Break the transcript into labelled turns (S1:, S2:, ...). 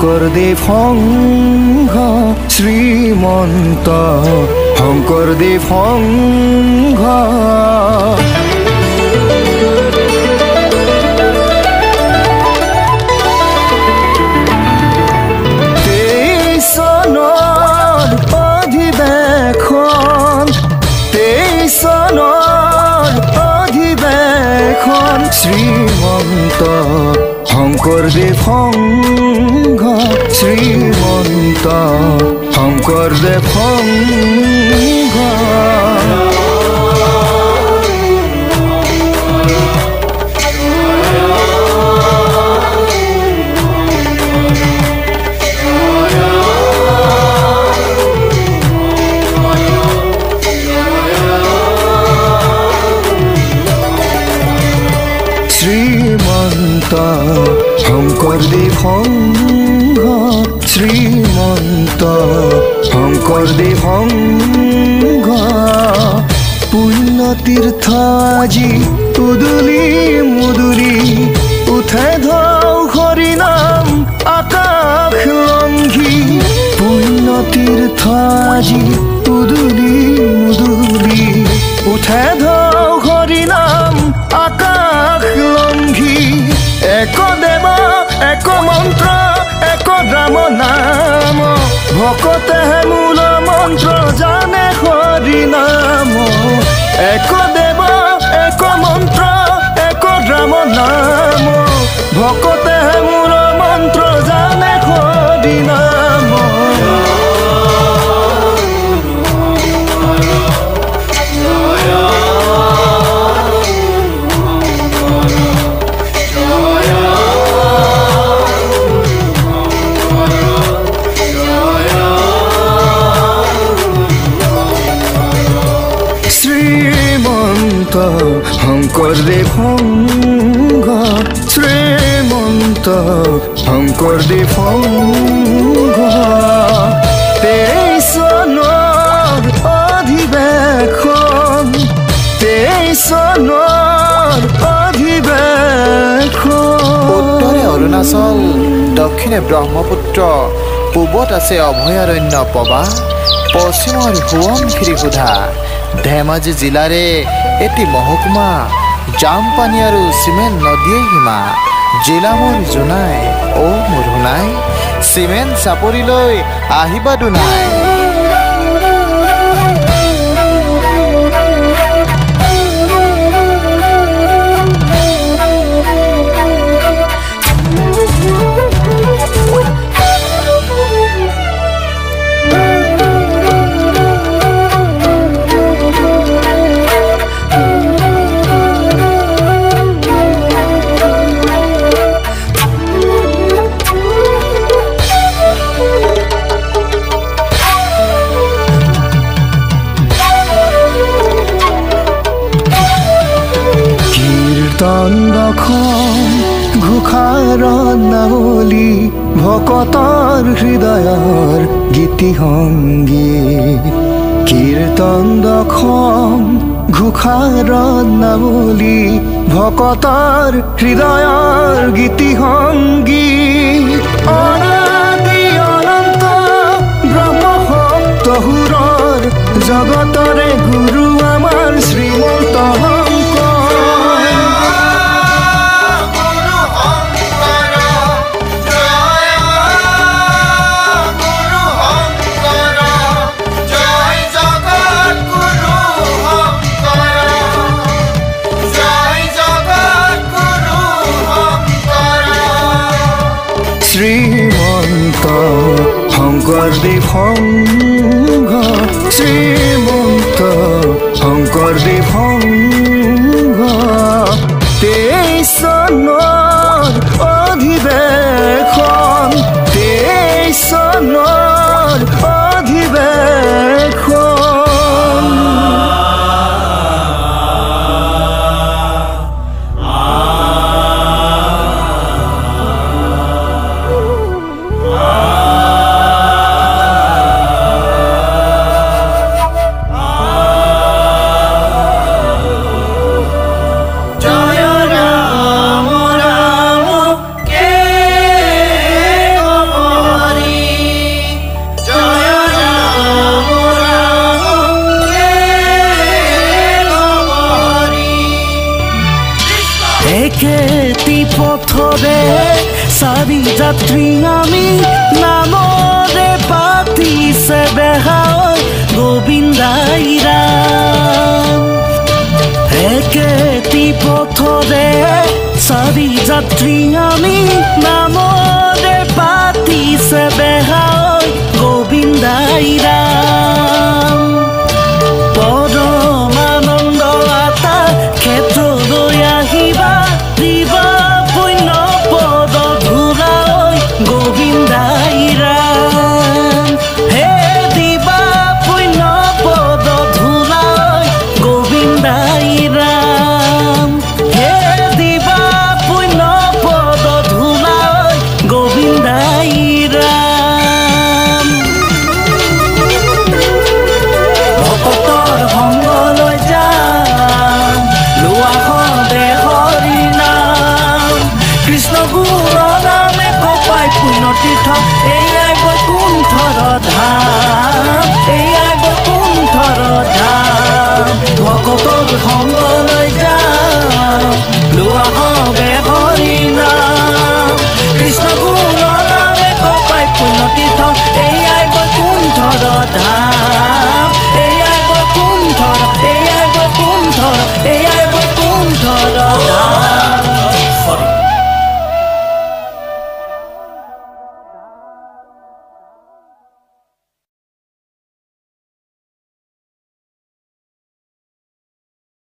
S1: শংকৰদেৱ সংঘ শ্ৰীমন্ত শংকৰদেৱ সংঘ শ্ৰীমন্ত শংকৰদেৱ সংঘ শ্ৰীমন্ত শংকৰদেৱ সংঘ শ্ৰীমন্ত শংকৰদেৱ সংঘ শ্ৰীমন্ত শংকৰদেৱ সংঘ পুণ্য তীৰ্থ আজি উদুলি মুদুলি উঠে ধৌ হৰি নাম আকাশ লংঘি পুণ্য তীৰ্থ আজি উদুলি মুদুলি উঠে ধৌ হৰি নাম আকাশ লংঘি এক দেৱ এক মন্ত্ৰ এক ৰাম নাম ভকতে মূল মন্ত্ৰ জানে হৰি নাম এক দেৱ এক মন্ত্ৰ এক ৰাম নাম ভকতে মূল মন্ত্ৰ জানে হৰি নাম শংকৰদেৱ সংঘ শ্ৰীমন্ত শংকৰদেৱ সংঘ 23 চনৰ অধিৱেশন 23 চনৰ অধিৱেশন
S2: উত্তৰে অৰুণাচল দক্ষিণে ব্ৰহ্মপুত্ৰ পূবত আছে অভয়াৰণ্য পবা পশ্চিমৰ সোৱণশিৰি সুধা ধেমাজি জিলাৰে এটি মহকুমা জামপানী আৰু চিমেণ্ট নদীয়ে সীমা জিলা মোৰ জোনাই অ মুৰুনাই চিমেণ্ট চাপৰিলৈ আহিবা দুনাই ঘোষাৰ নাৱলী ভকতৰ হৃদয়ৰ গীতি সংগী কীৰ্তন দশম ঘোষাৰ নাৱলী ভকতৰ হৃদয়ৰ গীতি সংগী অনাদি অনন্ত ব্ৰহ্ম সপ্তহুৰৰ জগতৰে গুৰু আমাৰ শ্ৰীমন্ত শ্ৰীমন্ত শংকৰদেৱ সংঘ শ্ৰীমন্ত শংকৰদেৱ সংঘ 23 চনৰ অধিৱেশন 23 চনৰ অধিৱেশন
S3: হৰি যাত্ৰী আমি নামৰে পাতিছে বেহাই গোবিন্দাই ৰাম পৰম আনন্দ আতা ক্ষেত্ৰলৈ আহিবা দিবা পুণ্য পদ ধূলাই গোবিন্দাই ৰাম হে দিবা পুণ্য পদ ধূলাই গোবিন্দাই ৰাম হে দিবা পুণ্য পদ ধূলাই গোবিন্দাই ৰাম ভকতৰ সংগলৈ যাম লোৱা সদে হৰি নাম কৃষ্ণ গুৰ নামে কপাই পুণ্য তীৰ্থ এয়াই বৈকুণ্ঠৰ ধাম এয়াই বৈকুণ্ঠৰ ধাম ভকতৰ সংগ